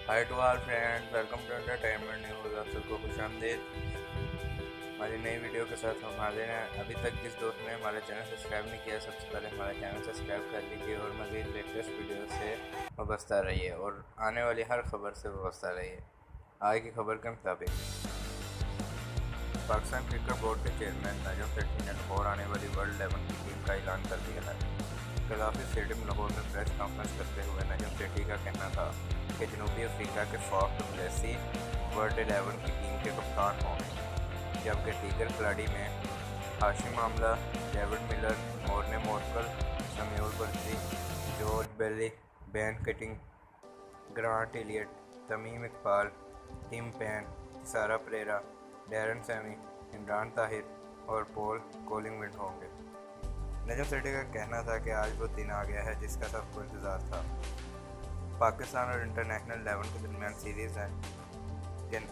Hi to our friend, welcome to entertainment news. आप सबको खुश आमदीद। हमारी नई वीडियो के साथ हम हाजिर हैं। अभी तक जिस दोस्त ने हमारा चैनल सब्सक्राइब नहीं किया, सबसे पहले हमारा चैनल सब्सक्राइब कर लीजिए और मज़ीद लेटेस्ट वीडियो से वाबस्ता रहिए और आने वाली हर खबर से वाबस्ता रहिए। आज की खबर के मुताबिक पाकिस्तान क्रिकेट बोर्ड के चेयरमैन नजम सेठी ने लाहौर आने वाली वर्ल्ड 11 की टीम का ऐलान कर दिया है। गद्दाफी स्टेडियम लाहौर में प्रेस कॉन्फ्रेंस करते हुए नजम सेठी का कहना था कि जनूबी अफ्रीका के फाफ डु प्लेसी वर्ल्ड 11 की टीम के कप्तान होंगे, जबकि दीगर खिलाड़ी में Hashim Amla, David Miller, Morne Morkel, Samuel बर्सी, George Bailey, Ben Cutting, Grant Elliott, Tamim Iqbal, Tim Paine, Thisara Perera, Darren Sammy, Imran Tahir और पॉल कोलिंगवुड होंगे। नजम सेठी का कहना था कि आज वो दिन आ गया है जिसका सबको इंतज़ार था। पाकिस्तान और इंटरनेशनल 11 के दरमियान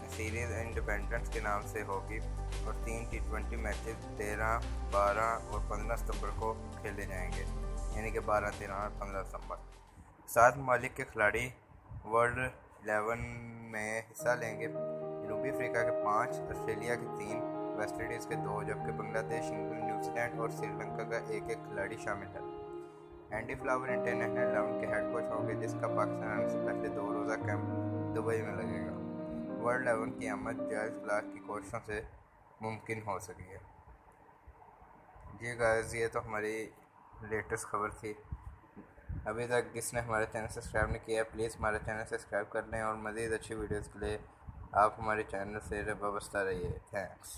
सीरीज़ इंडिपेंडेंस के नाम से होगी और 3 T20 मैचेस 13, 12 और 15 सितंबर को खेले जाएंगे, यानी कि 12, 13 और 15 सितंबर। 7 ममालिक के खिलाड़ी वर्ल्ड 11 में हिस्सा लेंगे। जनूबी अफ्रीका के 5, ऑस्ट्रेलिया के 3, वेस्ट इंडीज़ के 2, जबकि बांग्लादेश, इंग्लैंड, न्यूजीलैंड और श्रीलंका का एक खिलाड़ी शामिल है। एंडी फ्लावर इंटरनेशनल 11 के हेड कोच होंगे, जिसका पाकिस्तान आने से पहले 2 रोज़ा कैंप दुबई में लगेगा। वर्ल्ड 11 की आमद जायज़ क्लास की कोशिशों से मुमकिन हो सकी है। जी गाइस, ये तो हमारी लेटेस्ट खबर थी। अभी तक जिसने हमारे चैनल सब्सक्राइब नहीं किया, प्लीज़ हमारे चैनल सब्सक्राइब कर लें और मज़ीद अच्छी वीडियोज़ के लिए आप हमारे चैनल से वाबस्ता रहिए। थैंक्स।